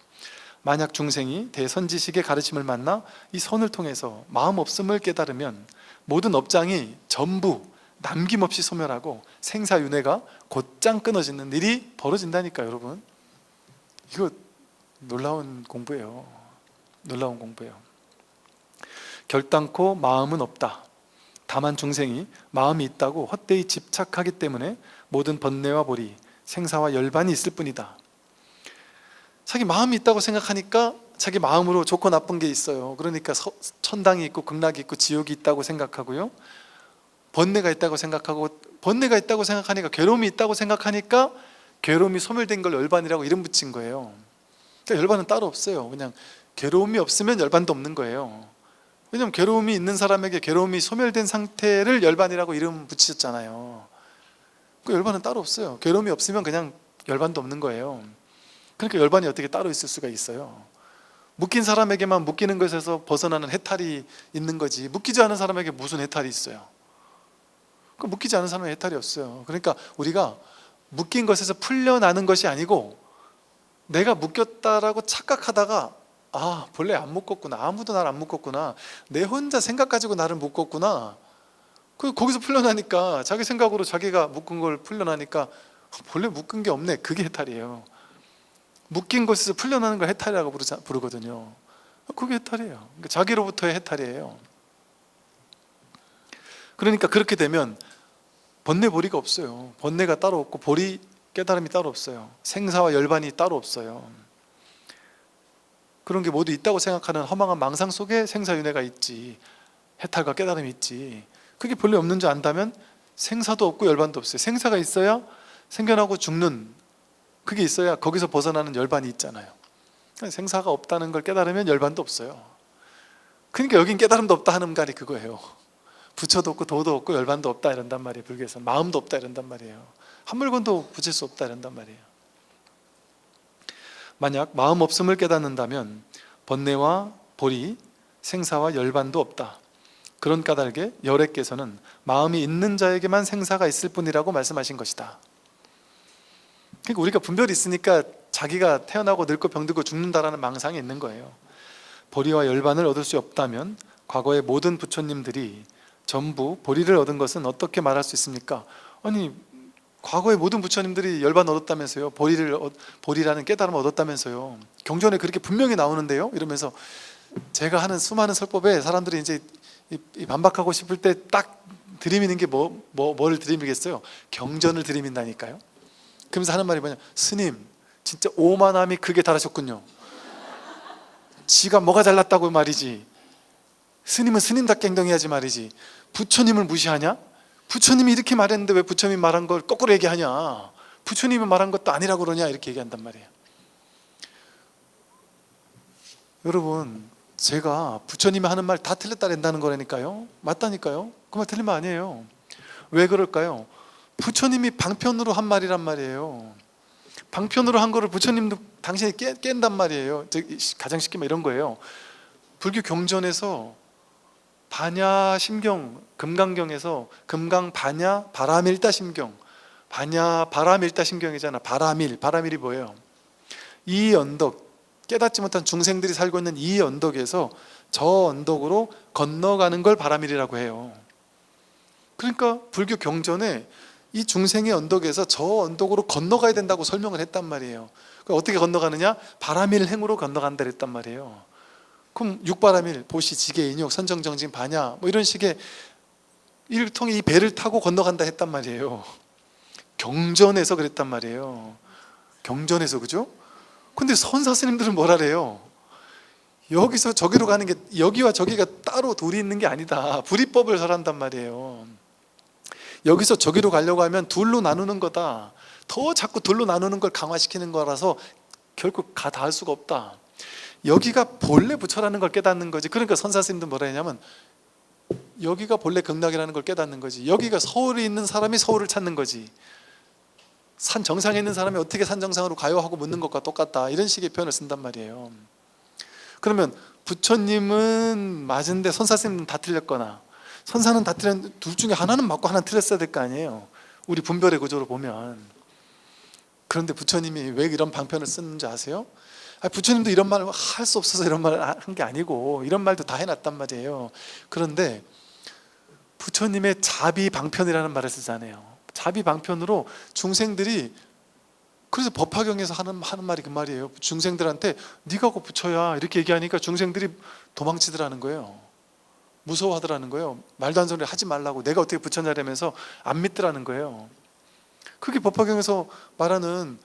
만약 중생이 대선지식의 가르침을 만나 이 선을 통해서 마음 없음을 깨달으면 모든 업장이 전부 남김없이 소멸하고 생사윤회가 곧장 끊어지는 일이 벌어진다니까 여러분. 이거 놀라운 공부예요. 놀라운 공부예요. 결단코 마음은 없다. 다만 중생이 마음이 있다고 헛되이 집착하기 때문에 모든 번뇌와 보리, 생사와 열반이 있을 뿐이다. 자기 마음이 있다고 생각하니까 자기 마음으로 좋고 나쁜 게 있어요. 그러니까 천당이 있고 극락이 있고 지옥이 있다고 생각하고요. 번뇌가 있다고 생각하고, 번뇌가 있다고 생각하니까, 괴로움이 있다고 생각하니까 괴로움이 소멸된 걸 열반이라고 이름 붙인 거예요. 그러니까 열반은 따로 없어요. 그냥 괴로움이 없으면 열반도 없는 거예요. 왜냐하면 괴로움이 있는 사람에게 괴로움이 소멸된 상태를 열반이라고 이름 붙이셨잖아요. 그 열반은 따로 없어요. 괴로움이 없으면 그냥 열반도 없는 거예요. 그러니까 열반이 어떻게 따로 있을 수가 있어요. 묶인 사람에게만 묶이는 것에서 벗어나는 해탈이 있는 거지 묶이지 않은 사람에게 무슨 해탈이 있어요. 묶이지 않은 사람은 해탈이 없어요. 그러니까 우리가 묶인 것에서 풀려나는 것이 아니고 내가 묶였다라고 착각하다가 아, 본래 안 묶었구나, 아무도 나를 안 묶었구나, 내 혼자 생각 가지고 나를 묶었구나, 거기서 풀려나니까 자기 생각으로 자기가 묶은 걸 풀려나니까 본래 묶은 게 없네. 그게 해탈이에요. 묶인 것에서 풀려나는 걸 해탈이라고 부르거든요. 그게 해탈이에요. 그러니까 자기로부터의 해탈이에요. 그러니까 그렇게 되면 번뇌 보리가 없어요. 번뇌가 따로 없고 보리 깨달음이 따로 없어요. 생사와 열반이 따로 없어요. 그런 게 모두 있다고 생각하는 허망한 망상 속에 생사윤회가 있지, 해탈과 깨달음이 있지. 그게 본래 없는 줄 안다면 생사도 없고 열반도 없어요. 생사가 있어야 생겨나고 죽는, 그게 있어야 거기서 벗어나는 열반이 있잖아요. 생사가 없다는 걸 깨달으면 열반도 없어요. 그러니까 여긴 깨달음도 없다 하는 말이 그거예요. 부처도 없고 도도 없고 열반도 없다 이런단 말이에요. 불교에서 마음도 없다 이런단 말이에요. 한 물건도 붙일 수 없다 이런단 말이에요. 만약 마음 없음을 깨닫는다면 번뇌와 보리, 생사와 열반도 없다. 그런 까닭에 열애께서는 마음이 있는 자에게만 생사가 있을 뿐이라고 말씀하신 것이다. 그러니까 우리가 분별이 있으니까 자기가 태어나고 늙고 병들고 죽는다라는 망상이 있는 거예요. 보리와 열반을 얻을 수 없다면 과거의 모든 부처님들이 전부 보리를 얻은 것은 어떻게 말할 수 있습니까? 아니, 과거의 모든 부처님들이 열반 얻었다면서요. 보리라는 깨달음을 얻었다면서요. 경전에 그렇게 분명히 나오는데요. 이러면서 제가 하는 수많은 설법에 사람들이 이제 반박하고 싶을 때 딱 들이미는 게 뭐를 들이미겠어요? 경전을 들이민다니까요. 그러면서 하는 말이 뭐냐? 스님, 진짜 오만함이 극에 달하셨군요. 지가 뭐가 잘났다고 말이지. 스님은 스님답게 행동해야지 말이지. 부처님을 무시하냐? 부처님이 이렇게 말했는데 왜 부처님이 말한 걸 거꾸로 얘기하냐? 부처님이 말한 것도 아니라고 그러냐? 이렇게 얘기한단 말이에요. 여러분, 제가 부처님이 하는 말 다 틀렸다 낸다는 거라니까요. 맞다니까요. 그 말 틀린 말 아니에요. 왜 그럴까요? 부처님이 방편으로 한 말이란 말이에요. 방편으로 한 거를 부처님도 당신이 깬단 말이에요. 가장 쉽게 말 이런 거예요. 불교 경전에서 반야 심경, 금강경에서 금강 반야 바라밀다 심경, 반야 바라밀다 심경이잖아. 바라밀이 뭐예요? 이 언덕, 깨닫지 못한 중생들이 살고 있는 이 언덕에서 저 언덕으로 건너가는 걸 바라밀이라고 해요. 그러니까 불교 경전에 이 중생의 언덕에서 저 언덕으로 건너가야 된다고 설명을 했단 말이에요. 어떻게 건너가느냐? 바라밀 행으로 건너간다 그랬단 말이에요. 그럼 육바라밀, 보시, 지계, 인욕, 선정정진, 반야 뭐 이런 식의 일통의 이 배를 타고 건너간다 했단 말이에요. 경전에서 그랬단 말이에요. 경전에서, 그죠? 근데 선사 스님들은 뭐라 그래요? 여기서 저기로 가는 게, 여기와 저기가 따로 둘이 있는 게 아니다. 불이법을 설한단 말이에요. 여기서 저기로 가려고 하면 둘로 나누는 거다. 더 자꾸 둘로 나누는 걸 강화시키는 거라서 결국 가 닿을 수가 없다. 여기가 본래 부처라는 걸 깨닫는 거지. 그러니까 선사 스님들 뭐라 했냐면 여기가 본래 극락이라는 걸 깨닫는 거지. 여기가 서울에 있는 사람이 서울을 찾는 거지. 산 정상에 있는 사람이 어떻게 산 정상으로 가요? 하고 묻는 것과 똑같다. 이런 식의 표현을 쓴단 말이에요. 그러면 부처님은 맞은데 선사 스님은 다 틀렸거나, 선사는 다 틀렸는데 둘 중에 하나는 맞고 하나는 틀렸어야 될 거 아니에요. 우리 분별의 구조로 보면. 그런데 부처님이 왜 이런 방편을 쓰는지 아세요? 부처님도 이런 말을 할 수 없어서 이런 말을 한 게 아니고 이런 말도 다 해놨단 말이에요. 그런데 부처님의 자비방편이라는 말을 쓰잖아요. 자비방편으로 중생들이, 그래서 법화경에서 하는 말이 그 말이에요. 중생들한테 네가 곧 부처야 이렇게 얘기하니까 중생들이 도망치더라는 거예요. 무서워하더라는 거예요. 말도 안 되는 소리 하지 말라고, 내가 어떻게 부처냐라면서 안 믿더라는 거예요. 그게 법화경에서 말하는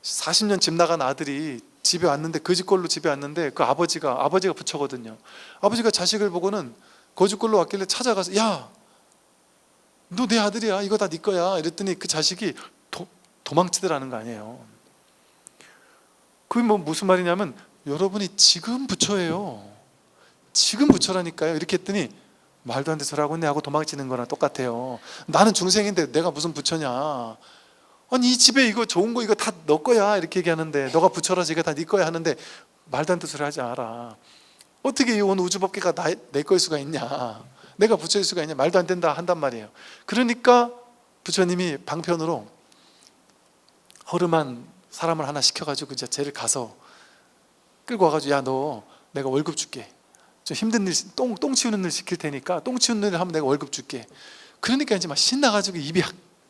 40년 집 나간 아들이 집에 왔는데, 거지꼴로 집에 왔는데 그 아버지가 부처거든요. 아버지가 자식을 보고는 거지꼴로 왔길래 찾아가서 야, 너 내 아들이야, 이거 다 네 거야 이랬더니 그 자식이 도망치더라는 거 아니에요. 그게 무슨 말이냐면 여러분이 지금 부처예요. 지금 부처라니까요. 이렇게 했더니 말도 안 되는 소리 하고 있네 하고 도망치는 거랑 똑같아요. 나는 중생인데 내가 무슨 부처냐. 아니 이 집에 이거 좋은 거 이거 다 너 거야 이렇게 얘기하는데, 너가 부처라서 이거 다 네 거야 하는데 말도 안 되는 소리 하지 마라. 어떻게 이 온 우주법계가 내 거일 수가 있냐, 내가 부처일 수가 있냐, 말도 안 된다 한단 말이에요. 그러니까 부처님이 방편으로 허름한 사람을 하나 시켜가지고 이제 쟤를 가서 끌고 와가지고 야, 너 내가 월급 줄게. 좀 힘든 일, 똥 치우는 일 시킬 테니까 똥 치우는 일 하면 내가 월급 줄게. 그러니까 이제 막 신나가지고 입이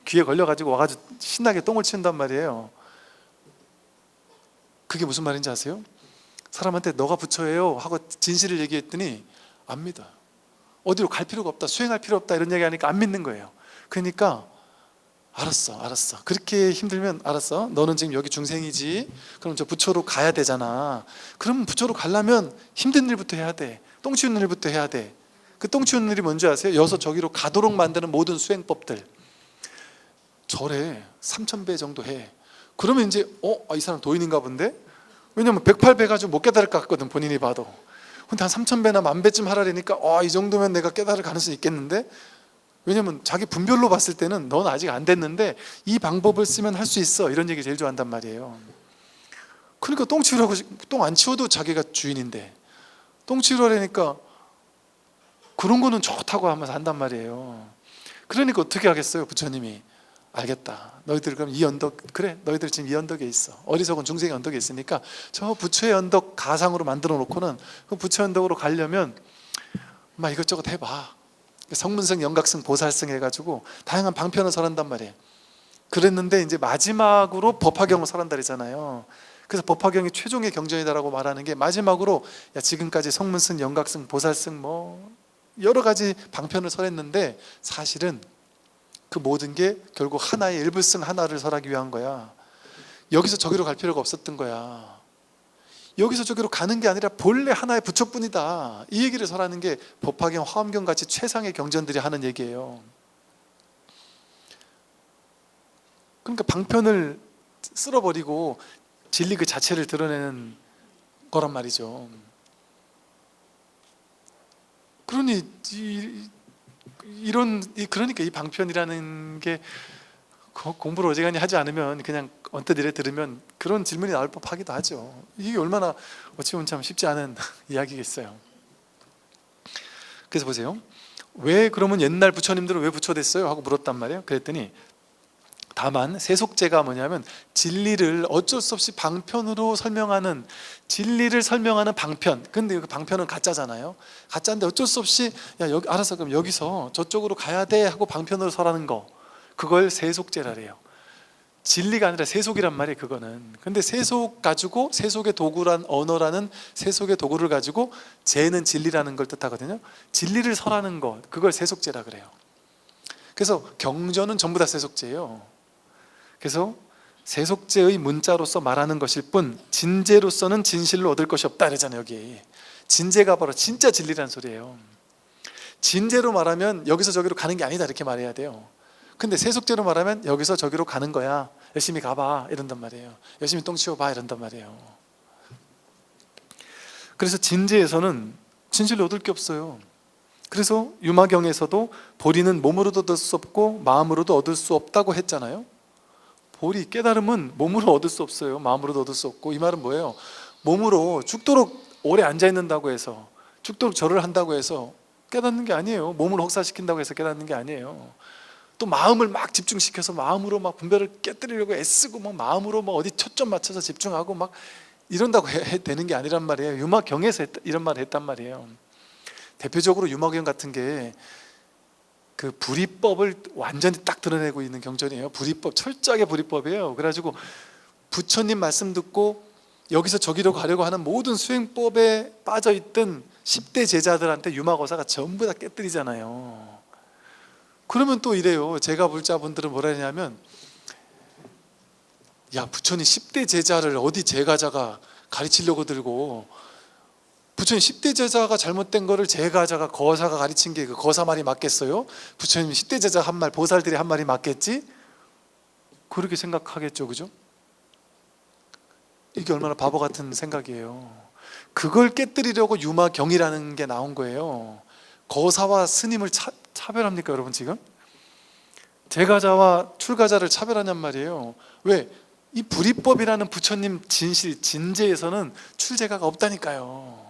귀에 걸려가지고 와가지고 신나게 똥을 치운단 말이에요. 그게 무슨 말인지 아세요? 사람한테 너가 부처예요 하고 진실을 얘기했더니 안 믿어요. 어디로 갈 필요가 없다, 수행할 필요 없다 이런 얘기 하니까 안 믿는 거예요. 그러니까 알았어 그렇게 힘들면 알았어, 너는 지금 여기 중생이지, 그럼 저 부처로 가야 되잖아. 그럼 부처로 가려면 힘든 일부터 해야 돼. 똥 치우는 일부터 해야 돼. 그 똥 치우는 일이 뭔지 아세요? 여기서 저기로 가도록 만드는 모든 수행법들 절에 3000배 정도 해. 그러면 이제 이 사람 도인인가 본데? 왜냐면 108배 가지고 못 깨달을 것 같거든, 본인이 봐도. 근데 한 3000배나 10,000배쯤 하라니까 이 정도면 내가 깨달을 가능성이 있겠는데? 왜냐면 자기 분별로 봤을 때는 넌 아직 안 됐는데 이 방법을 쓰면 할 수 있어, 이런 얘기 제일 좋아한단 말이에요. 그러니까 똥 치우라고, 똥 안 치워도 자기가 주인인데 똥 치우라니까 그런 거는 좋다고 하면서 한단 말이에요. 그러니까 어떻게 하겠어요? 부처님이 알겠다, 너희들 그럼 이 언덕, 그래 너희들 지금 이 언덕에 있어, 어리석은 중생의 언덕에 있으니까 저 부처의 언덕 가상으로 만들어 놓고는 그 부처 언덕으로 가려면 막 이것저것 해봐. 성문성, 영각성, 보살성 해가지고 다양한 방편을 설한단 말이에요. 그랬는데 이제 마지막으로 법화경을 설한다 그랬잖아요. 그래서 법화경이 최종의 경전이다라고 말하는 게 마지막으로 야 지금까지 성문성, 영각성, 보살성 뭐 여러 가지 방편을 설했는데 사실은 그 모든 게 결국 하나의 일부성 하나를 설하기 위한 거야. 여기서 저기로 갈 필요가 없었던 거야. 여기서 저기로 가는 게 아니라 본래 하나의 부처뿐이다, 이 얘기를 설하는 게 법화경, 화엄경 같이 최상의 경전들이 하는 얘기예요. 그러니까 방편을 쓸어버리고 진리 그 자체를 드러내는 거란 말이죠. 그러니 그러니까 이 방편이라는 게 공부를 어지간히 하지 않으면 그냥 언뜻 이래 들으면 그런 질문이 나올 법하기도 하죠. 이게 얼마나 어찌 보면 참 쉽지 않은 이야기겠어요. 그래서 보세요. 왜 그러면 옛날 부처님들은 왜 부처 됐어요? 하고 물었단 말이에요. 그랬더니 다만 세속제가 뭐냐면 진리를 어쩔 수 없이 방편으로 설명하는, 진리를 설명하는 방편. 근데 그 방편은 가짜잖아요. 가짜인데 어쩔 수 없이 야 여기 알아서 그럼 여기서 저쪽으로 가야 돼 하고 방편으로 설하는 거, 그걸 세속제라래요. 진리가 아니라 세속이란 말이에요, 그거는. 근데 세속 가지고, 세속의 도구란 언어라는 세속의 도구를 가지고 제는 진리라는 걸 뜻하거든요. 진리를 설하는 거, 그걸 세속제라 그래요. 그래서 경전은 전부 다 세속제예요. 그래서 세속제의 문자로서 말하는 것일 뿐 진제로서는 진실로 얻을 것이 없다 그러잖아요. 여기 진제가 바로 진짜 진리라는 소리예요. 진제로 말하면 여기서 저기로 가는 게 아니다 이렇게 말해야 돼요. 근데 세속제로 말하면 여기서 저기로 가는 거야, 열심히 가봐 이런단 말이에요. 열심히 똥 치워봐 이런단 말이에요. 그래서 진제에서는 진실로 얻을 게 없어요. 그래서 유마경에서도 보리는 몸으로도 얻을 수 없고 마음으로도 얻을 수 없다고 했잖아요. 보리, 깨달음은 몸으로 얻을 수 없어요. 마음으로도 얻을 수 없고. 이 말은 뭐예요? 몸으로 죽도록 오래 앉아있는다고 해서, 죽도록 절을 한다고 해서 깨닫는 게 아니에요. 몸을 혹사시킨다고 해서 깨닫는 게 아니에요. 또 마음을 막 집중시켜서 마음으로 막 분별을 깨뜨리려고 애쓰고 막 마음으로 막 어디 초점 맞춰서 집중하고 막 이런다고 되는 게 아니란 말이에요. 유마경에서 이런 말을 했단 말이에요. 대표적으로 유마경 같은 게 그 불이법을 완전히 딱 드러내고 있는 경전이에요. 불이법, 철저하게 불이법이에요. 그래가지고 부처님 말씀 듣고 여기서 저기로 가려고 하는 모든 수행법에 빠져있던 10대 제자들한테 유마고사가 전부 다 깨뜨리잖아요. 그러면 또 이래요. 제가 불자분들은 뭐라 하냐면 야 부처님 10대 제자를 어디 제가자가 가르치려고 들고, 부처님 10대 제자가 잘못된 거를 제가자가 거사가 가르친 게 그 거사 말이 맞겠어요? 부처님 10대 제자 한 말, 보살들이 한 말이 맞겠지? 그렇게 생각하겠죠, 그죠? 이게 얼마나 바보 같은 생각이에요. 그걸 깨뜨리려고 유마경이라는 게 나온 거예요. 거사와 스님을 차별합니까 여러분 지금? 제가자와 출가자를 차별하냔 말이에요. 왜? 이 불이법이라는 부처님 진실, 진제에서는 출제가가 없다니까요.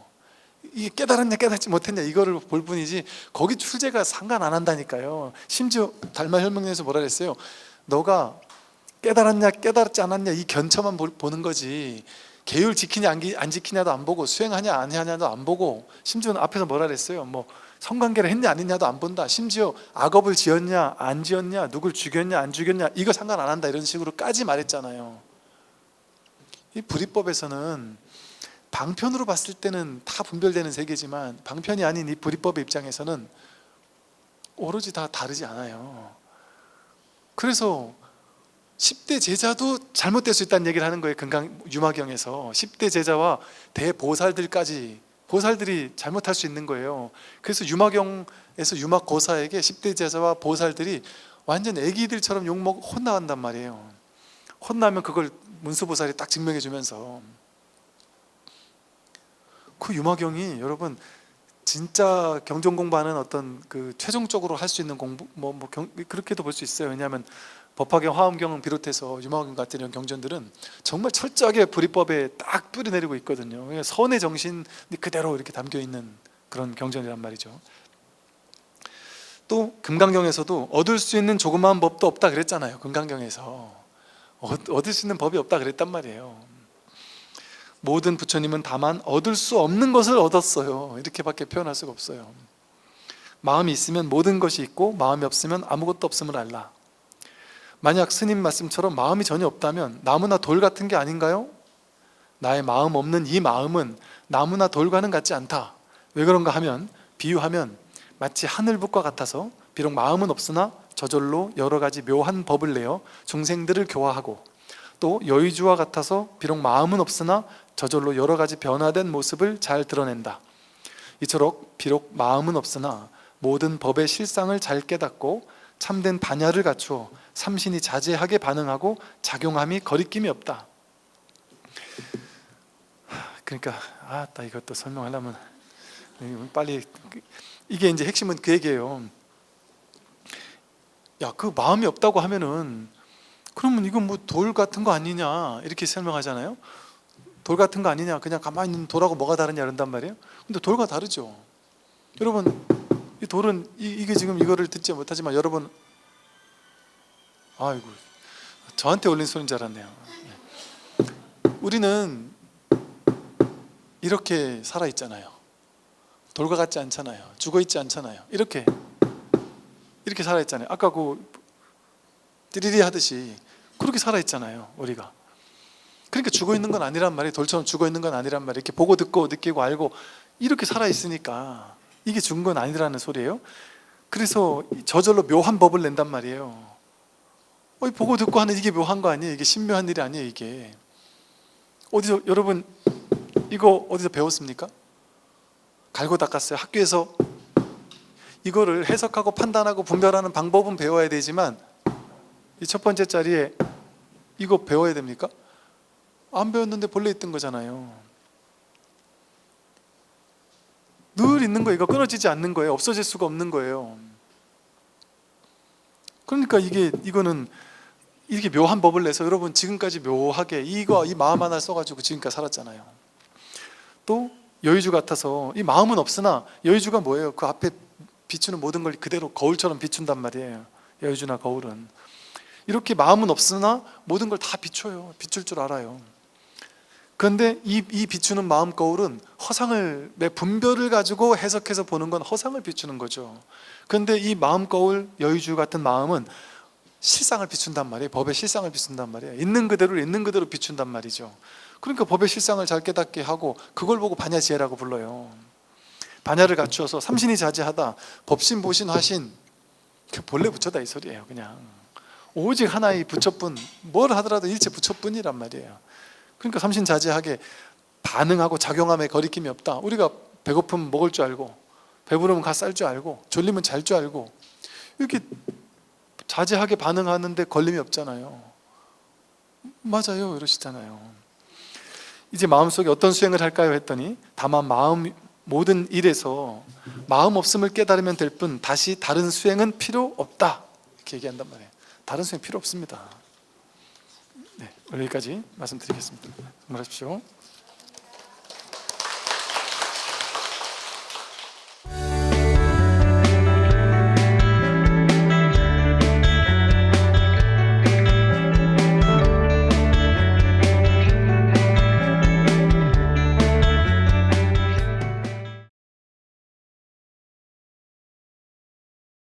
이게 깨달았냐 깨닫지 못했냐 이거를 볼 뿐이지 거기 출제가 상관 안 한다니까요. 심지어 달마혈명에서 뭐라 그랬어요? 너가 깨달았냐 깨달았지 않았냐 이 견처만 보는 거지 계율 지키냐 안 지키냐도 안 보고 수행하냐 안 하냐도 안 보고, 심지어는 앞에서 뭐라 그랬어요? 뭐 성관계를 했냐 안 했냐도 안 본다. 심지어 악업을 지었냐 안 지었냐, 누굴 죽였냐 안 죽였냐 이거 상관 안 한다, 이런 식으로까지 말했잖아요. 이 불이법에서는 방편으로 봤을 때는 다 분별되는 세계지만 방편이 아닌 이 불이법의 입장에서는 오로지 다 다르지 않아요. 그래서 10대 제자도 잘못될 수 있다는 얘기를 하는 거예요. 유마경에서 10대 제자와 대보살들까지, 보살들이 잘못할 수 있는 거예요. 그래서 유마경에서 유마고사에게 10대 제자와 보살들이 완전 애기들처럼 혼나간단 말이에요. 혼나면 그걸 문수보살이 딱 증명해 주면서 그 유마경이 여러분 진짜 경전 공부하는 어떤 그 최종적으로 할 수 있는 공부 그렇게도 볼 수 있어요. 왜냐하면 법화경, 화엄경을 비롯해서 유마경 같은 이런 경전들은 정말 철저하게 불이법에 딱 뿌리내리고 있거든요. 선의 정신이 그대로 이렇게 담겨 있는 그런 경전이란 말이죠. 또 금강경에서도 얻을 수 있는 조그마한 법도 없다 그랬잖아요. 금강경에서 얻을 수 있는 법이 없다 그랬단 말이에요. 모든 부처님은 다만 얻을 수 없는 것을 얻었어요. 이렇게밖에 표현할 수가 없어요. 마음이 있으면 모든 것이 있고 마음이 없으면 아무것도 없음을 알라. 만약 스님 말씀처럼 마음이 전혀 없다면 나무나 돌 같은 게 아닌가요? 나의 마음 없는 이 마음은 나무나 돌과는 같지 않다. 왜 그런가 하면 비유하면 마치 하늘붓과 같아서 비록 마음은 없으나 저절로 여러 가지 묘한 법을 내어 중생들을 교화하고, 또 여의주와 같아서 비록 마음은 없으나 저절로 여러 가지 변화된 모습을 잘 드러낸다. 이처럼 비록 마음은 없으나 모든 법의 실상을 잘 깨닫고 참된 반야를 갖추어 삼신이 자제하게 반응하고 작용함이 거리낌이 없다. 그러니까 나 이것도 설명하려면 빨리, 이게 이제 핵심은 그 얘기예요. 야, 그 마음이 없다고 하면은 그러면 이건 뭐 돌 같은 거 아니냐 이렇게 설명하잖아요. 돌 같은 거 아니냐, 그냥 가만히 있는 돌하고 뭐가 다르냐 이런단 말이에요. 근데 돌과 다르죠. 여러분, 이 돌은 이게 지금 이거를 듣지 못하지만 여러분, 아이고 저한테 올린 소리인 줄 알았네요. 우리는 이렇게 살아 있잖아요. 돌과 같지 않잖아요. 죽어 있지 않잖아요. 이렇게 살아 있잖아요. 아까 그 띠리리 하듯이 그렇게 살아 있잖아요, 우리가. 그러니까 죽어 있는 건 아니란 말이에요. 돌처럼 죽어 있는 건 아니란 말이에요. 이렇게 보고 듣고 느끼고 알고 이렇게 살아 있으니까 이게 죽은 건 아니라는 소리예요. 그래서 저절로 묘한 법을 낸단 말이에요. 보고 듣고 하는 이게 묘한 거 아니에요? 이게 신묘한 일이 아니에요? 이게 어디서, 여러분 이거 어디서 배웠습니까? 갈고 닦았어요. 학교에서 이거를 해석하고 판단하고 분별하는 방법은 배워야 되지만 이 첫 번째 자리에 이거 배워야 됩니까? 안 배웠는데 본래 있던 거잖아요. 늘 있는 거예요. 이거 끊어지지 않는 거예요. 없어질 수가 없는 거예요. 그러니까 이거는 이렇게 묘한 법을 내서 여러분 지금까지 묘하게 이 마음 하나 써가지고 지금까지 살았잖아요. 또 여의주 같아서 이 마음은 없으나, 여의주가 뭐예요? 그 앞에 비추는 모든 걸 그대로 거울처럼 비춘단 말이에요. 여의주나 거울은 이렇게 마음은 없으나 모든 걸 다 비춰요. 비출 줄 알아요. 그런데 이 비추는 마음 거울은 허상을, 내 분별을 가지고 해석해서 보는 건 허상을 비추는 거죠. 그런데 이 마음 거울, 여의주 같은 마음은 실상을 비춘단 말이에요. 법의 실상을 비춘단 말이에요. 있는 그대로 비춘단 말이죠. 그러니까 법의 실상을 잘 깨닫게 하고 그걸 보고 반야지혜라고 불러요. 반야를 갖추어서 삼신이 자제하다, 법신, 보신, 화신, 본래 부처다 이 소리예요. 그냥 오직 하나의 부처뿐, 뭘 하더라도 일체 부처뿐이란 말이에요. 그러니까 삼신 자제하게 반응하고 작용함에 거리낌이 없다. 우리가 배고프면 먹을 줄 알고, 배부르면 가 쌀 줄 알고, 졸리면 잘 줄 알고, 이렇게 자제하게 반응하는데 걸림이 없잖아요. 맞아요, 이러시잖아요. 이제 마음속에 어떤 수행을 할까요? 했더니 다만 모든 일에서 마음 없음을 깨달으면 될 뿐 다시 다른 수행은 필요 없다, 이렇게 얘기한단 말이에요. 다른 수행 필요 없습니다. 네, 여기까지 말씀드리겠습니다. 말하십시오.